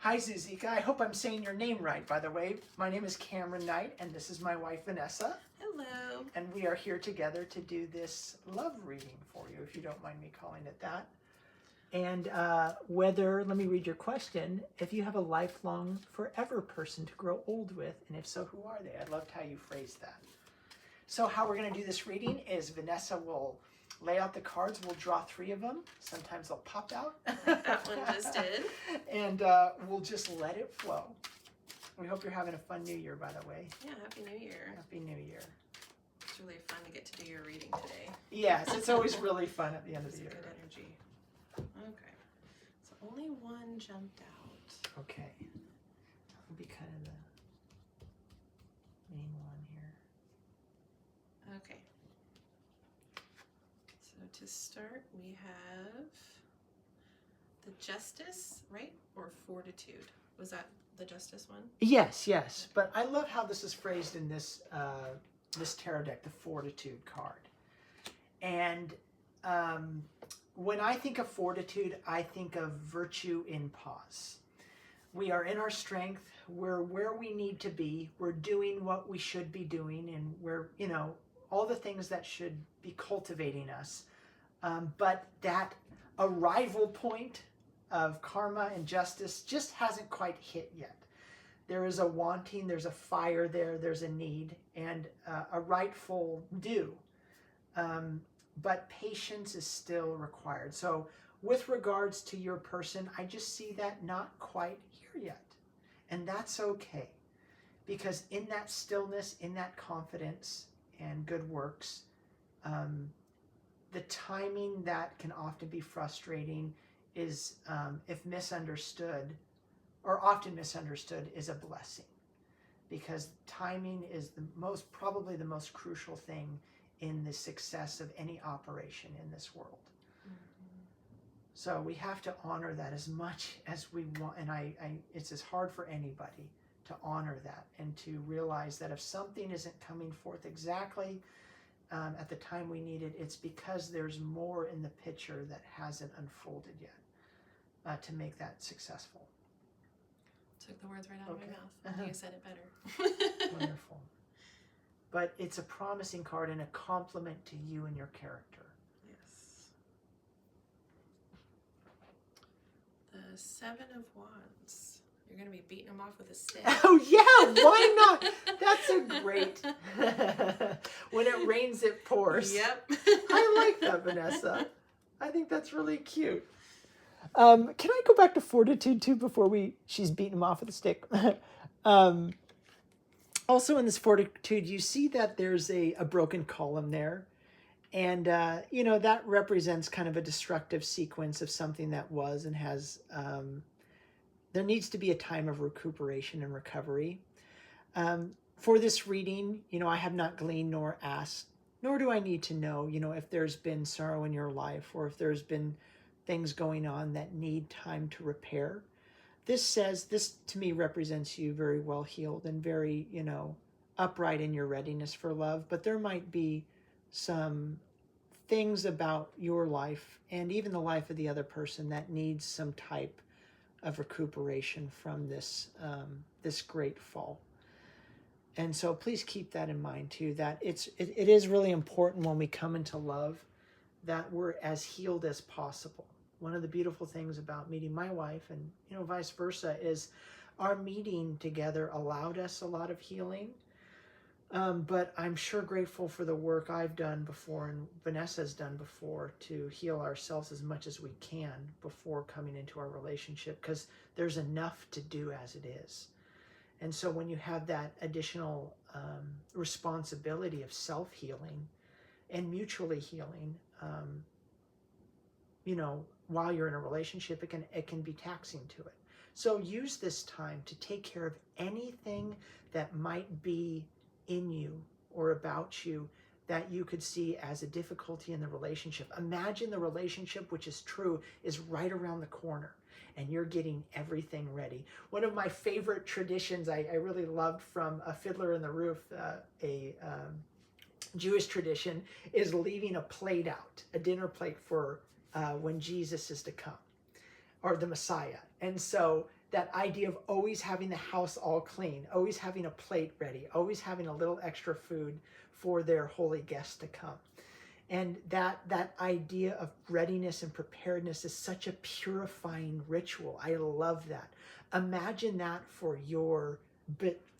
Hi, Zuzika. I hope I'm saying your name right, by the way. My name is Cameron Knight, and this is my wife, Vanessa. Hello. And we are here together to do this love reading for you, if you don't mind me calling it that. And let me read your question, if you have a lifelong, forever person to grow old with, and if so, who are they? I loved how you phrased that. So how we're going to do this reading is Vanessa will lay out the cards. We'll draw 3 of them. Sometimes they'll pop out. That one just did. And we'll just let it flow. We hope you're having a fun New Year, by the way. Yeah, Happy New Year. Happy New Year. It's really fun to get to do your reading today. Yes, it's always really fun at the end of the year. Good energy. Okay. So only one jumped out. Okay. That will be kind of the main one here. Okay. So to start, we have the Justice, right? Or Fortitude. Was that the Justice one? Yes, yes. But I love how this is phrased in this this tarot deck, the Fortitude card. And when I think of fortitude, I think of virtue in pause. We are in our strength. We're where we need to be. We're doing what we should be doing. And we're, all the things that should be cultivating us. But that arrival point of karma and justice just hasn't quite hit yet. There is a wanting, there's a fire there, there's a need, and a rightful due. But patience is still required. So with regards to your person, I just see that not quite here yet. And that's okay. Because in that stillness, in that confidence and good works, the timing that can often be frustrating is, if misunderstood, or often misunderstood, is a blessing. Because timing is probably the most crucial thing in the success of any operation in this world. Mm-hmm. So we have to honor that as much as we want, and it's as hard for anybody to honor that and to realize that if something isn't coming forth exactly at the time we need it, it's because there's more in the picture that hasn't unfolded yet to make that successful. Took the words right out of my mouth. Uh-huh. You said it better. Wonderful. But it's a promising card and a compliment to you and your character. Yes. The 7 of Wands. You're going to be beating them off with a stick. Oh, yeah, why not? That's a great... When it rains, it pours. Yep. I like that, Vanessa. I think that's really cute. Can I go back to Fortitude, too, before she's beating him off with a stick? Also in this Fortitude, you see that there's a broken column there. And, that represents kind of a destructive sequence of something that was and has... there needs to be a time of recuperation and recovery. For this reading, I have not gleaned nor asked, nor do I need to know, if there's been sorrow in your life or if there's been things going on that need time to repair. This to me represents you very well healed and very, upright in your readiness for love. But there might be some things about your life and even the life of the other person that needs some type of recuperation from this great fall. And so please keep that in mind too, that it is really important when we come into love that we're as healed as possible. One of the beautiful things about meeting my wife and, vice versa, is our meeting together allowed us a lot of healing. But I'm sure grateful for the work I've done before and Vanessa's done before to heal ourselves as much as we can before coming into our relationship, because there's enough to do as it is. And so when you have that additional responsibility of self-healing and mutually healing, while you're in a relationship, it can be taxing to it. So use this time to take care of anything that might be in you or about you that you could see as a difficulty in the relationship. Imagine the relationship, which is true, is right around the corner and you're getting everything ready. One of my favorite traditions I really loved from A Fiddler in the Roof, a Jewish tradition, is leaving a plate out, a dinner plate for when Jesus is to come, or the Messiah. And so that idea of always having the house all clean, always having a plate ready, always having a little extra food for their holy guests to come. And that idea of readiness and preparedness is such a purifying ritual. I love that. Imagine that for your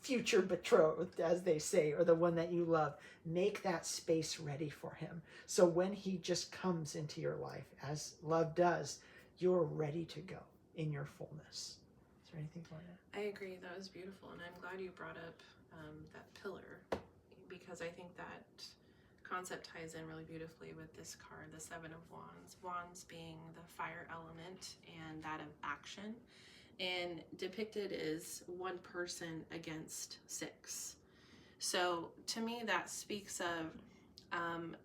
future betrothed, as they say, or the one that you love. Make that space ready for him. So when he just comes into your life, as love does, you're ready to go in your fullness. Is there anything like that? I agree. That was beautiful. And I'm glad you brought up that pillar, because I think that concept ties in really beautifully with this card, the Seven of Wands. Wands being the fire element and that of action. And depicted is one person against six. So to me, that speaks of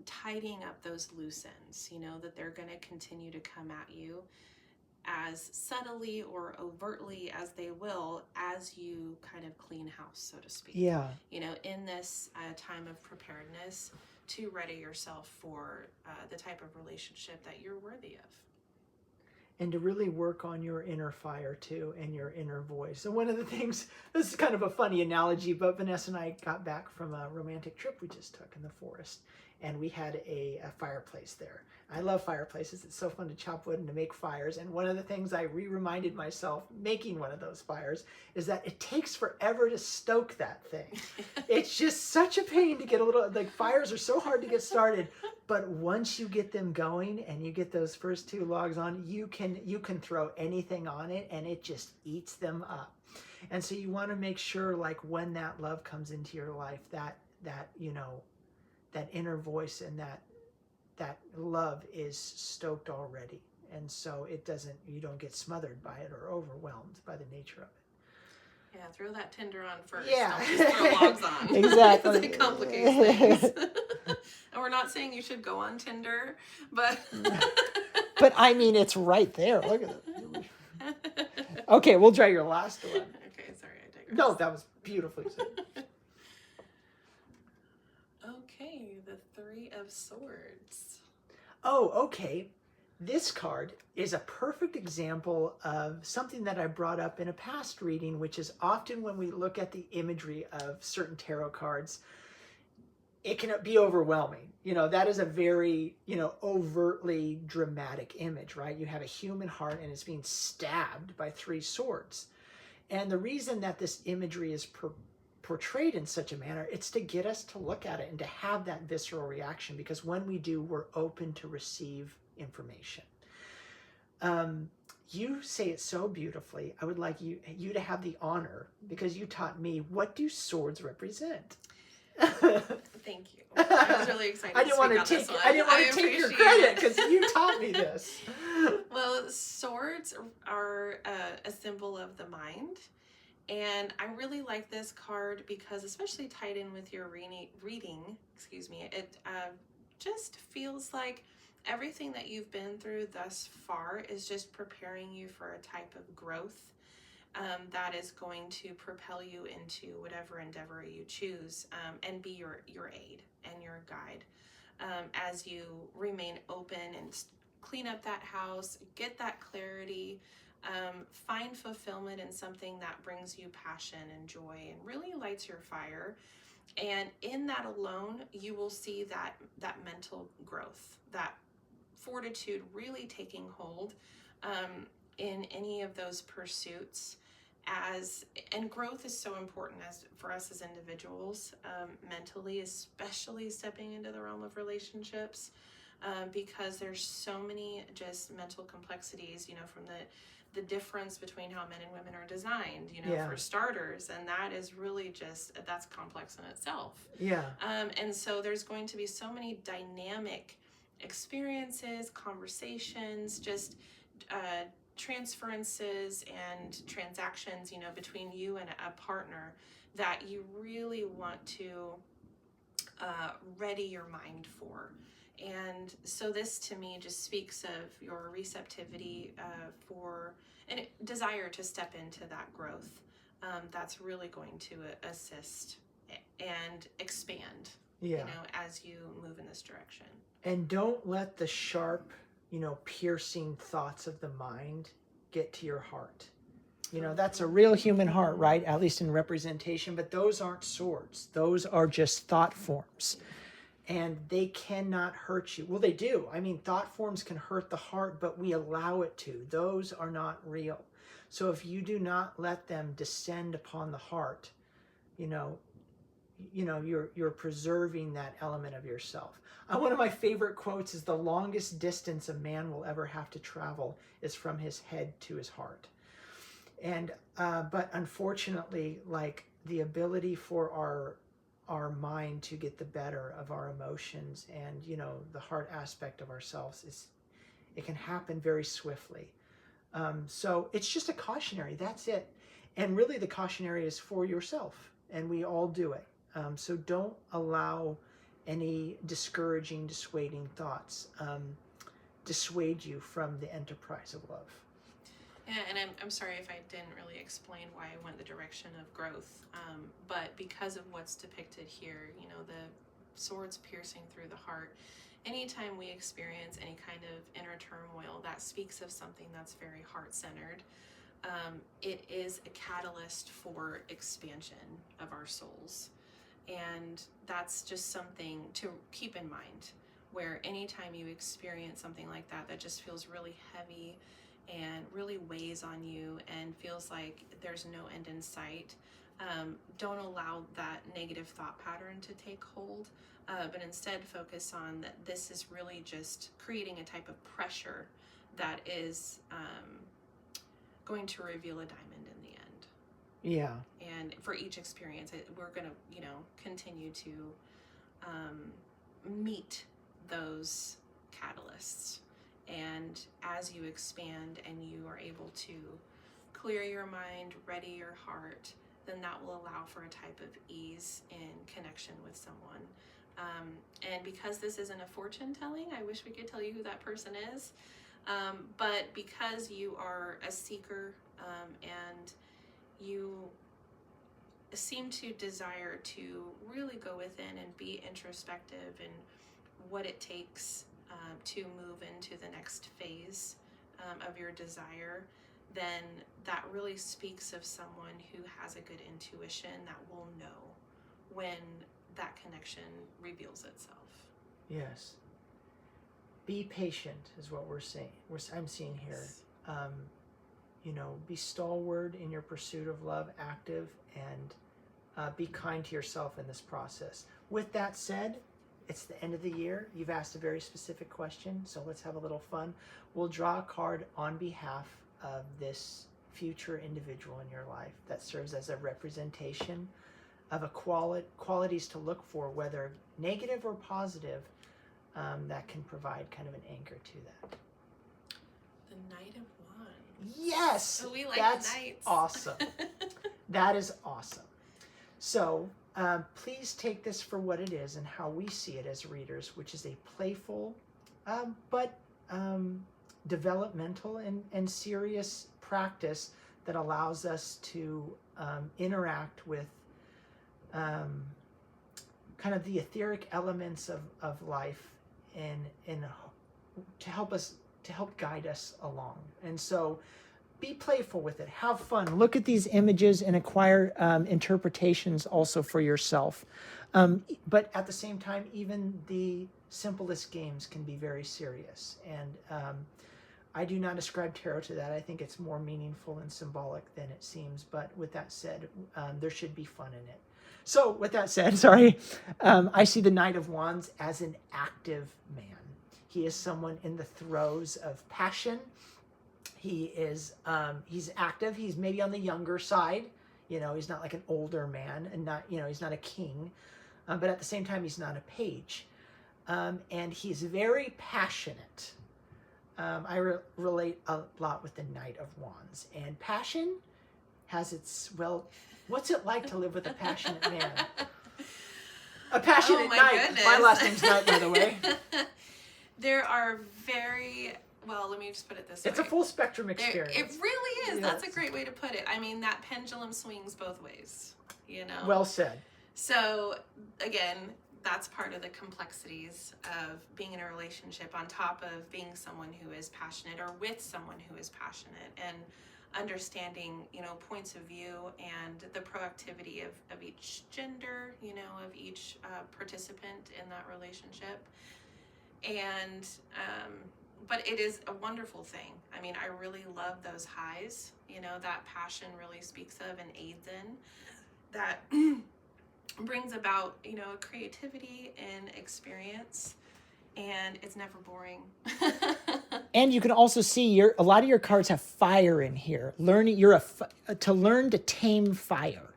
tidying up those loose ends, you know, that they're going to continue to come at you as subtly or overtly as they will, as you kind of clean house, so to speak. Yeah. You know, in this time of preparedness to ready yourself for the type of relationship that you're worthy of. And to really work on your inner fire too, and your inner voice. And one of the things, this is kind of a funny analogy, but Vanessa and I got back from a romantic trip we just took in the forest, and we had a fireplace there. I love fireplaces. It's so fun to chop wood and to make fires. And one of the things I reminded myself making one of those fires is that it takes forever to stoke that thing. It's just such a pain to get a little, like, fires are so hard to get started. But once you get them going and you get those first two logs on, you can throw anything on it and it just eats them up. And so you want to make sure, like, when that love comes into your life, that you know, that inner voice and that love is stoked already. And so you don't get smothered by it or overwhelmed by the nature of it. Yeah, throw that tinder on first. Yeah. Don't just throw logs on. Exactly. It complicates things. And we're not saying you should go on Tinder, but... But I mean, it's right there. Look at it. Okay, we'll try your last one. Okay, sorry, I digress. No, that was beautifully said. Okay, the Three of Swords. Oh, okay. This card is a perfect example of something that I brought up in a past reading, which is often when we look at the imagery of certain tarot cards, it can be overwhelming. You know, that is a very, you know, overtly dramatic image, right? You have a human heart and it's being stabbed by three swords. And the reason that this imagery is portrayed in such a manner, it's to get us to look at it and to have that visceral reaction, because when we do, we're open to receive information. You say it so beautifully. I would like you to have the honor, because you taught me, what do swords represent? Thank you. I was really excited. I didn't want to take your credit because you taught me this. Well, swords are a symbol of the mind. And I really like this card because, especially tied in with your reading, it just feels like everything that you've been through thus far is just preparing you for a type of growth that is going to propel you into whatever endeavor you choose, and be your aid and your guide as you remain open and clean up that house, get that clarity, find fulfillment in something that brings you passion and joy and really lights your fire. And in that alone, you will see that mental growth, that fortitude really taking hold in any of those pursuits. And growth is so important for us as individuals, mentally, especially stepping into the realm of relationships, because there's so many just mental complexities, you know, from the difference between how men and women are designed, you know, for starters, and that is really that's complex in itself. Yeah. And so there's going to be so many dynamic experiences, conversations, just transferences and transactions, you know, between you and a partner that you really want to ready your mind for. And so this to me just speaks of your receptivity for and desire to step into that growth that's really going to assist and expand, you know, as you move in this direction. And don't let the sharp, you know, piercing thoughts of the mind get to your heart. You know, that's a real human heart, right? At least in representation, but those aren't swords. Those are just thought forms. And they cannot hurt you. Well, they do. I mean, thought forms can hurt the heart, but we allow it to. Those are not real. So if you do not let them descend upon the heart, you know, you're preserving that element of yourself. One of my favorite quotes is, the longest distance a man will ever have to travel is from his head to his heart. And but unfortunately, like, the ability for our mind to get the better of our emotions and, you know, the heart aspect of ourselves, it can happen very swiftly. So it's just a cautionary, that's it. And really the cautionary is for yourself, and we all do it. So don't allow any discouraging, dissuading thoughts dissuade you from the enterprise of love. Yeah, and I'm sorry if I didn't really explain why I went the direction of growth, but because of what's depicted here, you know, the swords piercing through the heart, anytime we experience any kind of inner turmoil, that speaks of something that's very heart-centered. It is a catalyst for expansion of our souls. And that's just something to keep in mind, where anytime you experience something like that, that just feels really heavy and really weighs on you and feels like there's no end in sight, don't allow that negative thought pattern to take hold, but instead focus on that this is really just creating a type of pressure that is going to reveal a diamond in the end. Yeah. And for each experience, we're going to, you know, continue to meet those catalysts. And as you expand and you are able to clear your mind, ready your heart, then that will allow for a type of ease in connection with someone. And because this isn't a fortune telling, I wish we could tell you who that person is. But because you are a seeker and you seem to desire to really go within and be introspective in what it takes to move into the next phase of your desire, then that really speaks of someone who has a good intuition that will know when that connection reveals itself. Yes. Be patient is what we're saying. I'm seeing here. You know, be stalwart in your pursuit of love, active, and be kind to yourself in this process. With that said, it's the end of the year. You've asked a very specific question, so let's have a little fun. We'll draw a card on behalf of this future individual in your life that serves as a representation of a qualities to look for, whether negative or positive, that can provide kind of an anchor to that. The Knight of Wands. Yes! So we like that's knights. Awesome. That is awesome. So please take this for what it is and how we see it as readers, which is a playful but developmental and serious practice that allows us to interact with kind of the etheric elements of life and to help guide us along. And so be playful with it. Have fun. Look at these images and acquire interpretations also for yourself. But at the same time, even the simplest games can be very serious. And I do not ascribe tarot to that. I think it's more meaningful and symbolic than it seems. But with that said, there should be fun in it. So with that said, I see the Knight of Wands as an active man. He is someone in the throes of passion. He is, he's active. He's maybe on the younger side. You know, he's not like an older man and not, you know, he's not a king. But at the same time, he's not a page. And he's very passionate. I relate a lot with the Knight of Wands. And passion has its, well, what's it like to live with a passionate man? A passionate knight. Goodness. My last name's Knight, by the way. There are very, well, let me just put it this way. It's a full spectrum experience. It really is. Yes. That's a great way to put it. I mean, that pendulum swings both ways, you know? Well said. So, again, that's part of the complexities of being in a relationship on top of being someone who is passionate or with someone who is passionate. And understanding, points of view and the proactivity of each gender, of each participant in that relationship. And, but it is a wonderful thing. I mean, I really love those highs, that passion really speaks of and aids in that brings about, a creativity and experience, and it's never boring. And you can also see a lot of your cards have fire in here. To learn to tame fire,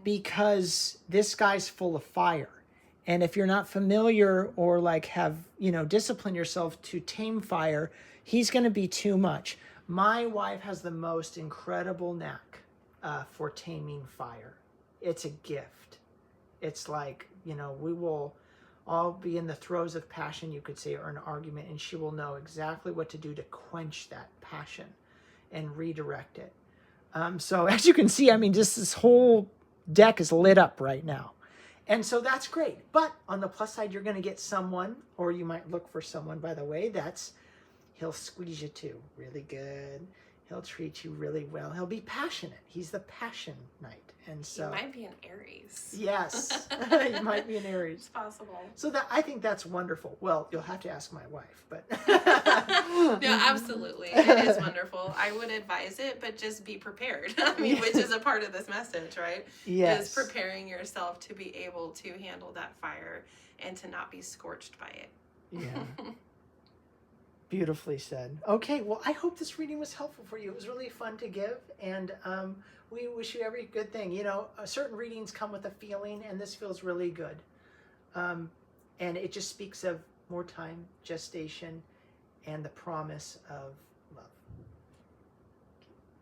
because this guy's full of fire. And if you're not familiar or have, disciplined yourself to tame fire, he's going to be too much. My wife has the most incredible knack for taming fire. It's a gift. It's we will all be in the throes of passion, you could say, or an argument, and she will know exactly what to do to quench that passion and redirect it. So as you can see, just this whole deck is lit up right now. And so that's great. But on the plus side, you're going to get someone, or you might look for someone, by the way, he'll squeeze you too really good. He'll treat you really well. He'll be passionate. He's the passion knight. And so you might be an Aries. Yes, you might be an Aries. It's possible. So I think that's wonderful. Well, you'll have to ask my wife, but no, absolutely, it is wonderful. I would advise it, but just be prepared. Which is a part of this message, right? Yes, is preparing yourself to be able to handle that fire and to not be scorched by it. Yeah. Beautifully said. Okay, well, I hope this reading was helpful for you. It was really fun to give, and we wish you every good thing. Certain readings come with a feeling, and this feels really good. And it just speaks of more time, gestation, and the promise of